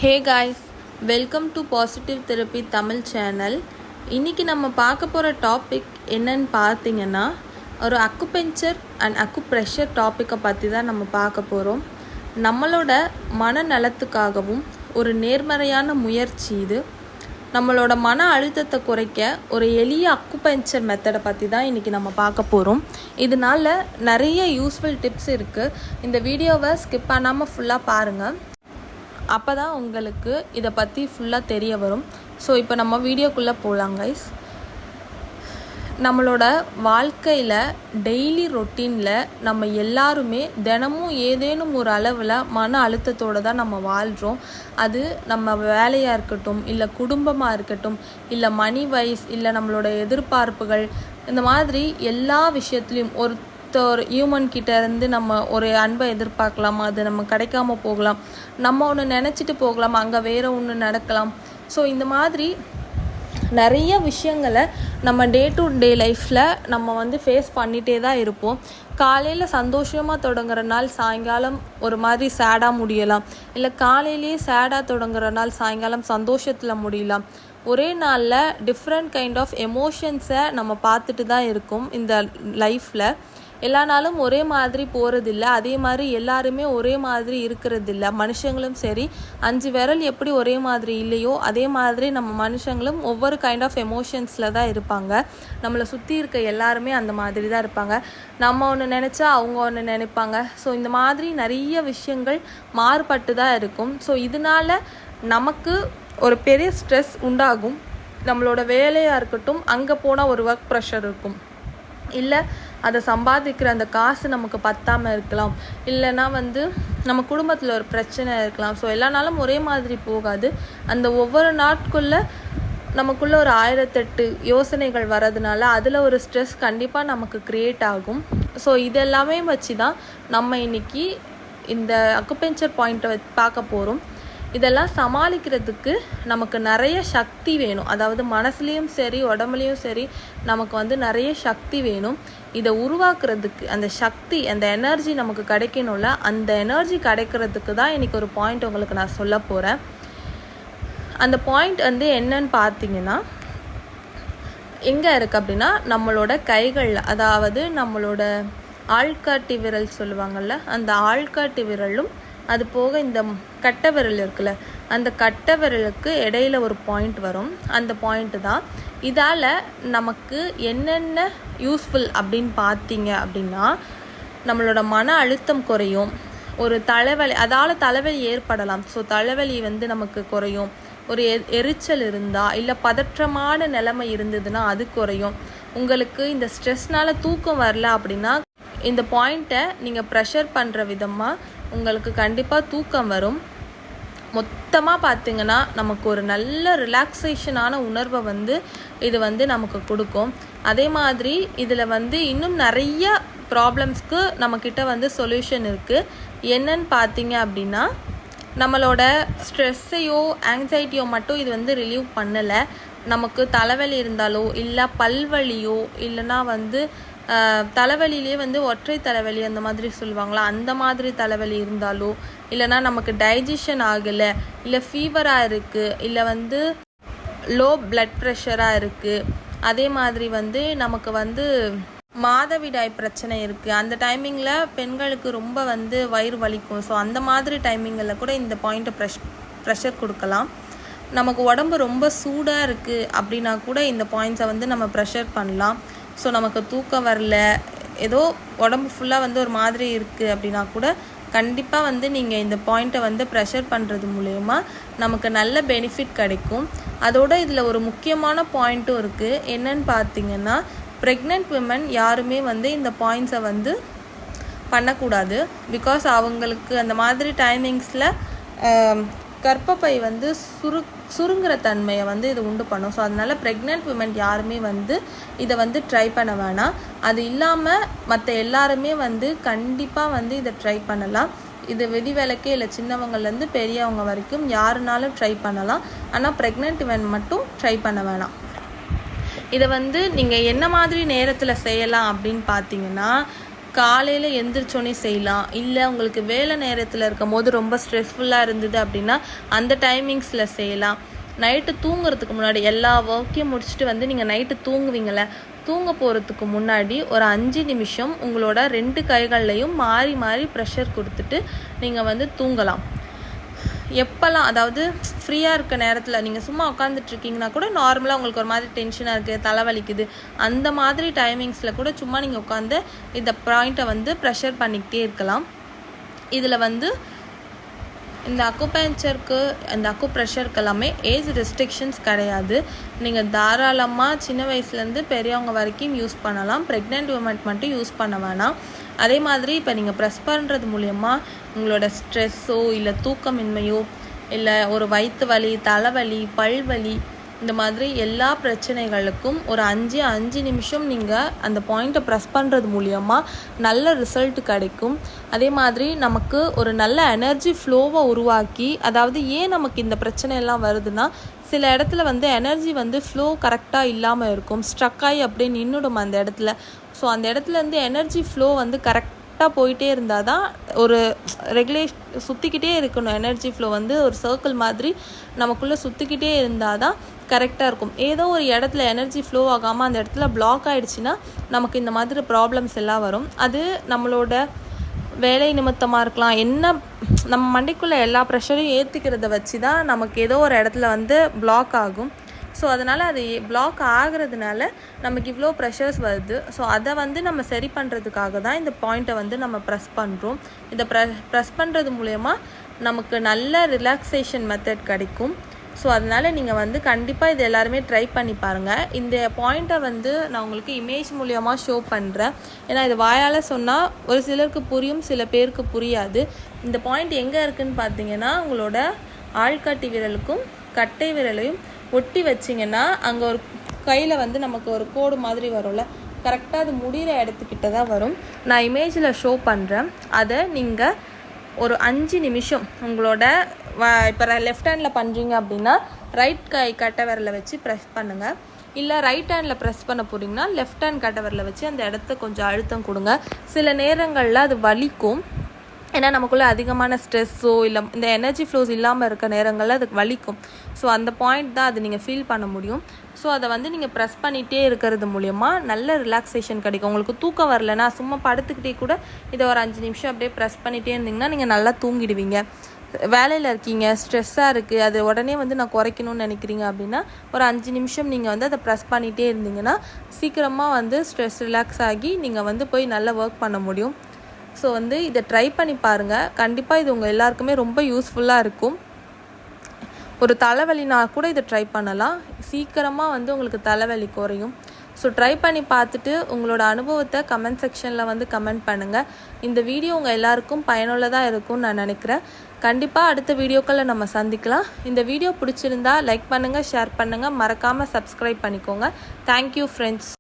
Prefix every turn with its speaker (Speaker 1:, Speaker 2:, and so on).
Speaker 1: Hey guys, welcome to positive therapy Tamil channel. இன்றைக்கி நம்ம பார்க்க போகிற டாபிக் என்னன்னு பார்த்தீங்கன்னா, ஒரு அக்குபெஞ்சர் அண்ட் அக்குப்ரெஷர் டாப்பிக்கை பற்றி தான் நம்ம பார்க்க போகிறோம். நம்மளோட மனநலத்துக்காகவும் ஒரு நேர்மறையான முயற்சி இது. நம்மளோட மன அழுத்தத்தை குறைக்க ஒரு எளிய அக்குபெஞ்சர் மெத்தடை பற்றி தான் இன்றைக்கி நம்ம பார்க்க போகிறோம். இதனால் நிறைய யூஸ்ஃபுல் டிப்ஸ் இருக்குது. இந்த வீடியோவை ஸ்கிப் பண்ணாமல் ஃபுல்லாக பாருங்கள். அப்போ தான் உங்களுக்கு இதை பற்றி ஃபுல்லாக தெரிய வரும். ஸோ இப்போ நம்ம வீடியோக்குள்ளே போகலாம் கைஸ். நம்மளோட வாழ்க்கையில் டெய்லி ரொட்டீனில் நம்ம எல்லாருமே தினமும் ஏதேனும் ஒரு அளவில் மன அழுத்தத்தோடு தான் நம்ம வாழ்கிறோம். அது நம்ம வேலையாக இருக்கட்டும், இல்லை குடும்பமாக இருக்கட்டும், இல்லை மணி வைஸ், இல்லை நம்மளோட எதிர்பார்ப்புகள், இந்த மாதிரி எல்லா விஷயத்துலையும் ஒரு ஹியூமன் கிட்ட இருந்து நம்ம ஒரு அன்பை எதிர்பார்க்கலாம், அது நம்ம கிடைக்காம போகலாம். நம்ம ஒன்று நினச்சிட்டு போகலாம், அங்கே வேறு ஒன்று நடக்கலாம். ஸோ இந்த மாதிரி நிறைய விஷயங்களை நம்ம டே டு டே லைஃப்பில் நம்ம ஃபேஸ் பண்ணிகிட்டே தான் இருப்போம். காலையில் சந்தோஷமாக தொடங்குற நாள் சாயங்காலம் ஒரு மாதிரி சேடாக முடியலாம், இல்லை காலையிலேயே சேடாக தொடங்குற நாள் சாயங்காலம் சந்தோஷத்தில் முடியலாம். ஒரே நாளில் டிஃப்ரெண்ட் கைண்ட் ஆஃப் எமோஷன்ஸை நம்ம பார்த்துட்டு தான் இருக்கோம். இந்த லைஃப்பில் எல்லா நாளும் ஒரே மாதிரி போகிறதில்ல, அதே மாதிரி எல்லாருமே ஒரே மாதிரி இருக்கிறதில்ல. மனுஷங்களும் சரி, 5 விரல் எப்படி ஒரே மாதிரி இல்லையோ அதே மாதிரி நம்ம மனுஷங்களும் ஒவ்வொரு கைண்ட் ஆஃப் எமோஷன்ஸில் தான் இருப்பாங்க. நம்மளை சுற்றி இருக்க எல்லாருமே அந்த மாதிரி தான் இருப்பாங்க. நம்ம ஒன்று நினச்சா அவங்க ஒன்று நினைப்பாங்க. ஸோ இந்த மாதிரி நிறைய விஷயங்கள் மாறுபட்டு தான் இருக்கும். ஸோ இதனால் நமக்கு ஒரு பெரிய ஸ்ட்ரெஸ் உண்டாகும். நம்மளோட வேலையாக இருக்கட்டும், அங்கே போனால் ஒரு ஒர்க் ப்ரெஷர் இருக்கும், இல்லை அதை சம்பாதிக்கிற அந்த காசு நமக்கு பத்தாமல் இருக்கலாம், இல்லைனா நம்ம குடும்பத்தில் ஒரு பிரச்சனை இருக்கலாம். ஸோ எல்லா நாளும் ஒரே மாதிரி போகாது. அந்த ஒவ்வொரு நாட்குள்ளே நமக்குள்ளே ஒரு 1008 யோசனைகள் வர்றதுனால அதில் ஒரு ஸ்ட்ரெஸ் கண்டிப்பாக நமக்கு க்ரியேட் ஆகும். ஸோ இதெல்லாமே வச்சு தான் நம்ம இன்றைக்கி இந்த அக்குபெஞ்சர் பாயிண்ட்டை பார்க்க போகிறோம். இதெல்லாம் சமாளிக்கிறதுக்கு நமக்கு நிறைய சக்தி வேணும். அதாவது மனசுலேயும் சரி உடம்புலையும் சரி நமக்கு நிறைய சக்தி வேணும். இதை உருவாக்குறதுக்கு அந்த சக்தி, அந்த எனர்ஜி நமக்கு கிடைக்கணும்ல, அந்த எனர்ஜி கிடைக்கிறதுக்கு தான் இன்றைக்கி ஒரு பாயிண்ட் உங்களுக்கு நான் சொல்ல போகிறேன். அந்த பாயிண்ட் என்னன்னு பார்த்தீங்கன்னா, எங்கே இருக்குது அப்படின்னா நம்மளோட கைகளில், அதாவது நம்மளோட ஆள்காட்டி விரல் சொல்லுவாங்கள்ல, அந்த ஆள்காட்டி விரலும் அது போக இந்த கட்டை விரல் இருக்குல்ல, அந்த கட்டை விரலுக்கு இடையில ஒரு பாயிண்ட் வரும். அந்த பாயிண்ட்டு தான். இதால் நமக்கு என்னென்ன யூஸ்ஃபுல் அப்படின்னு பார்த்தீங்க அப்படின்னா, நம்மளோட மன அழுத்தம் குறையும். ஒரு தலைவலி, அதால் தலைவலி ஏற்படலாம். ஸோ தலைவலி நமக்கு குறையும். ஒரு எரிச்சல் இருந்தால், இல்லை பதற்றமான நிலைமை இருந்ததுன்னா அது குறையும். உங்களுக்கு இந்த ஸ்ட்ரெஸ்னால் தூக்கம் வரல அப்படின்னா இந்த பாயிண்ட்டை நீங்கள் ப்ரெஷர் பண்ணுற விதமாக உங்களுக்கு கண்டிப்பாக தூக்கம் வரும். மொத்தமாக பார்த்திங்கன்னா நமக்கு ஒரு நல்ல ரிலாக்ஸேஷனான உணர்வை இது நமக்கு கொடுக்கும். அதே மாதிரி இதில் இன்னும் நிறைய ப்ராப்ளம்ஸ்க்கு நம்மக்கிட்ட சொல்யூஷன் இருக்குது. என்னன்னு பார்த்தீங்க அப்படின்னா, நம்மளோட ஸ்ட்ரெஸ்ஸையோ ஆங்ஸைட்டியோ மட்டும் இது ரிலீவ் பண்ணலை. நமக்கு தலைவலி இருந்தாலோ, இல்லை பல்வலியோ, இல்லைனா தலைவலியிலே ஒற்றை தலைவலி அந்த மாதிரி சொல்லுவாங்களா, அந்த மாதிரி தலைவலி இருந்தாலோ, இல்லைனா நமக்கு டைஜஷன் ஆகலை, இல்லை ஃபீவராக இருக்குது, இல்லை லோ பிளட் ப்ரெஷராக இருக்குது, அதே மாதிரி நமக்கு மாதவிடாய் பிரச்சனை இருக்குது, அந்த டைமிங்கில் பெண்களுக்கு ரொம்ப வயிறு வலிக்கும். ஸோ அந்த மாதிரி டைமிங்கில் கூட இந்த பாயிண்ட்டை ப்ரெஷர் கொடுக்கலாம். நமக்கு உடம்பு ரொம்ப சூடாக இருக்குது அப்படின்னா கூட இந்த பாயிண்ட்ஸை நம்ம ப்ரெஷர் பண்ணலாம். ஸோ நமக்கு தூக்கம் வரல, ஏதோ உடம்பு ஃபுல்லாக ஒரு மாதிரி இருக்குது அப்படின்னா கூட கண்டிப்பாக நீங்கள் இந்த பாயிண்ட்டை ப்ரெஷர் பண்ணுறது மூலயமா நமக்கு நல்ல பெனிஃபிட் கிடைக்கும். அதோட இதில் ஒரு முக்கியமான பாயிண்ட்டும் இருக்குது. என்னன்னு பார்த்தீங்கன்னா, ப்ரெக்னென்ட் விமன் யாருமே இந்த பாயிண்ட்ஸை பண்ணக்கூடாது. பிகாஸ் அவங்களுக்கு அந்த மாதிரி டைமிங்ஸில் கர்ப்பப்பை சுருங்குற தன்மையை இது உண்டு பண்ணும். ஸோ அதனால் ப்ரெக்னென்ட் விமன் யாருமே இதை ட்ரை பண்ண வேணாம். அது இல்லாமல் மற்ற எல்லாருமே கண்டிப்பாக இதை ட்ரை பண்ணலாம். இது விதிவிலக்கே இல்லை, சின்னவங்கள்லேருந்து பெரியவங்க வரைக்கும் யாருனாலும் ட்ரை பண்ணலாம். ஆனால் ப்ரெக்னென்ட் விமன் மட்டும் ட்ரை பண்ண வேணாம். இதை நீங்கள் என்ன மாதிரி நேரத்தில் செய்யலாம் அப்படின்னு பார்த்தீங்கன்னா, காலையில் எந்திரிச்சோன்னே செய்யலாம். இல்லை உங்களுக்கு வேலை நேரத்தில் இருக்கும் போது ரொம்ப ஸ்ட்ரெஸ்ஃபுல்லாக இருந்தது அப்படின்னா அந்த டைமிங்ஸில் செய்யலாம். நைட்டு தூங்குறதுக்கு முன்னாடி எல்லா ஒர்க்கையும் முடிச்சுட்டு நீங்கள் நைட்டு தூங்குவீங்கள, தூங்க போகிறதுக்கு முன்னாடி ஒரு 5 நிமிஷம் உங்களோட 2 கைகள்லையும் மாறி மாறி ப்ரெஷர் கொடுத்துட்டு நீங்கள் தூங்கலாம். எப்போல்லாம், அதாவது ஃப்ரீயாக இருக்க நேரத்தில் நீங்கள் சும்மா உட்காந்துட்ருக்கீங்கன்னா கூட நார்மலாக உங்களுக்கு ஒரு மாதிரி டென்ஷனாக இருக்குது, தலைவலிக்குது, அந்த மாதிரி டைமிங்ஸில் கூட சும்மா நீங்கள் உட்காந்து இந்த பாயிண்ட்டை ப்ரெஷர் பண்ணிக்கிட்டே இருக்கலாம். இதில் இந்த அக்குபஞ்சருக்கு, இந்த அக்குப்ரெஷருக்கு எல்லாமே ஏஜ் ரெஸ்ட்ரிக்ஷன்ஸ் கிடையாது. நீங்கள் தாராளமாக சின்ன வயசுலேருந்து பெரியவங்க வரைக்கும் யூஸ் பண்ணலாம். ப்ரெக்னென்ட் உமன் மட்டும் யூஸ் பண்ண வேணாம். அதே மாதிரி இப்போ நீங்கள் ப்ரெஸ் பண்ணுறது மூலயமா உங்களோட ஸ்ட்ரெஸ்ஸோ இல்லை தூக்கமின்மையோ இல்லை ஒரு வயிற்று வலி, தலைவலி, பல்வலி, இந்த மாதிரி எல்லா பிரச்சனைகளுக்கும் ஒரு 5 நிமிஷம் நீங்கள் அந்த பாயிண்ட்டை ப்ரெஸ் பண்ணுறது மூலயமா நல்ல ரிசல்ட் கிடைக்கும். அதே மாதிரி நமக்கு ஒரு நல்ல எனர்ஜி ஃப்ளோவை உருவாக்கி, அதாவது ஏன் நமக்கு இந்த பிரச்சனையெல்லாம் வருதுன்னா, சில இடத்துல எனர்ஜி ஃப்ளோ கரெக்டாக இல்லாமல் இருக்கும், ஸ்ட்ரக் ஆகி அப்படியே நின்றுடும் அந்த இடத்துல. ஸோ அந்த இடத்துலேருந்து எனர்ஜி ஃப்ளோ கரெக்டாக போயிட்டே இருந்தால் தான் ஒரு சுற்றிக்கிட்டே இருக்கணும். எனர்ஜி ஃப்ளோ ஒரு சர்க்கிள் மாதிரி நமக்குள்ளே சுற்றிக்கிட்டே இருந்தால் தான் கரெக்டாக இருக்கும். ஏதோ ஒரு இடத்துல எனர்ஜி ஃப்ளோ ஆகாமல் அந்த இடத்துல பிளாக் ஆகிடுச்சின்னா நமக்கு இந்த மாதிரி ப்ராப்ளம்ஸ் எல்லாம் வரும். அது நம்மளோட வேலை நிமித்தமாக இருக்கலாம். என்ன நம்ம மண்டைக்குள்ளே எல்லா ப்ரெஷரையும் ஏற்றிக்கிறத வச்சு தான் நமக்கு ஏதோ ஒரு இடத்துல பிளாக் ஆகும். ஸோ அதனால் அது பிளாக் ஆகிறதுனால நமக்கு இவ்வளோ ப்ரெஷர்ஸ் வருது. ஸோ அதை நம்ம சரி பண்ணுறதுக்காக தான் இந்த பாயிண்ட்டை நம்ம ப்ரெஸ் பண்ணுறோம். இதை ப்ரெஸ் பண்ணுறது மூலயமா நமக்கு நல்ல ரிலாக்ஸேஷன் மெத்தட் கிடைக்கும். ஸோ அதனால் நீங்கள் கண்டிப்பாக இது எல்லாருமே ட்ரை பண்ணி பாருங்கள். இந்த பாயிண்ட்டை நான் உங்களுக்கு இமேஜ் மூலியமாக ஷோ பண்ணுறேன். ஏன்னா இது வாயால் சொன்னால் ஒரு சிலருக்கு புரியும், சில பேருக்கு புரியாது. இந்த பாயிண்ட் எங்கே இருக்குதுன்னு பார்த்தீங்கன்னா, உங்களோட ஆள்காட்டி விரலுக்கும் கட்டை விரலையும் ஒட்டி வச்சிங்கன்னா அங்கே ஒரு கையில் நமக்கு ஒரு கோடு மாதிரி வரும்ல, கரெக்டாக அது முடிகிற இடத்துக்கிட்ட தான் வரும். நான் இமேஜில் ஷோ பண்ணுறேன். அதை நீங்கள் ஒரு 5 நிமிஷம் உங்களோட இப்போ லெஃப்ட் ஹேண்டில் பண்ணுறீங்க அப்படின்னா ரைட் கட்டை விரலை வச்சு ப்ரெஸ் பண்ணுங்கள். இல்லை ரைட் ஹேண்டில் ப்ரெஸ் பண்ண போகிறீங்கன்னா லெஃப்ட் ஹேண்ட் கட்டை விரலை வச்சு அந்த இடத்த கொஞ்சம் அழுத்தம் கொடுங்க. சில நேரங்களில் அது வலிக்கும். ஏன்னா நமக்குள்ளே அதிகமான ஸ்ட்ரெஸ்ஸோ இல்லை இந்த எனர்ஜி ஃப்ளோஸ் இல்லாமல் இருக்க நேரங்களில் அதுக்கு வலிக்கும். ஸோ அந்த பாயிண்ட் தான் அது நீங்கள் ஃபீல் பண்ண முடியும். ஸோ அதை நீங்கள் ப்ரெஸ் பண்ணிகிட்டே இருக்கிறது மூலயமா நல்ல ரிலாக்ஸேஷன் கிடைக்கும். உங்களுக்கு தூக்கம் வரலன்னா சும்மா படுத்துக்கிட்டே கூட இதை ஒரு 5 நிமிஷம் அப்படியே ப்ரெஸ் பண்ணிகிட்டே இருந்தீங்கன்னா நீங்கள் நல்லா தூங்கிடுவீங்க. வேலையில் இருக்கீங்க, ஸ்ட்ரெஸ்ஸாக இருக்குது, அது உடனே நான் குறைக்கணும்னு நினைக்கிறீங்க அப்படின்னா ஒரு 5 நிமிஷம் நீங்கள் அதை ப்ரெஸ் பண்ணிகிட்டே இருந்தீங்கன்னா சீக்கிரமாக ஸ்ட்ரெஸ் ரிலாக்ஸ் ஆகி நீங்கள் போய் நல்லா ஒர்க் பண்ண முடியும். ஸோ இதை ட்ரை பண்ணி பாருங்கள். கண்டிப்பாக இது உங்கள் எல்லாருக்குமே ரொம்ப யூஸ்ஃபுல்லாக இருக்கும். ஒரு தலைவலினா கூட இதை ட்ரை பண்ணலாம். சீக்கிரமாக உங்களுக்கு தலைவலி குறையும். ஸோ ட்ரை பண்ணி பார்த்துட்டு உங்களோட அனுபவத்தை கமெண்ட் செக்ஷனில் கமெண்ட் பண்ணுங்கள். இந்த வீடியோ உங்கள் எல்லாருக்கும் பயனுள்ளதாக இருக்கும்னு நான் நினைக்கிறேன். கண்டிப்பாக அடுத்த வீடியோக்களில் நம்ம சந்திக்கலாம். இந்த வீடியோ பிடிச்சிருந்தா லைக் பண்ணுங்கள், ஷேர் பண்ணுங்கள், மறக்காமல் சப்ஸ்கிரைப் பண்ணிக்கோங்க. Thank you friends.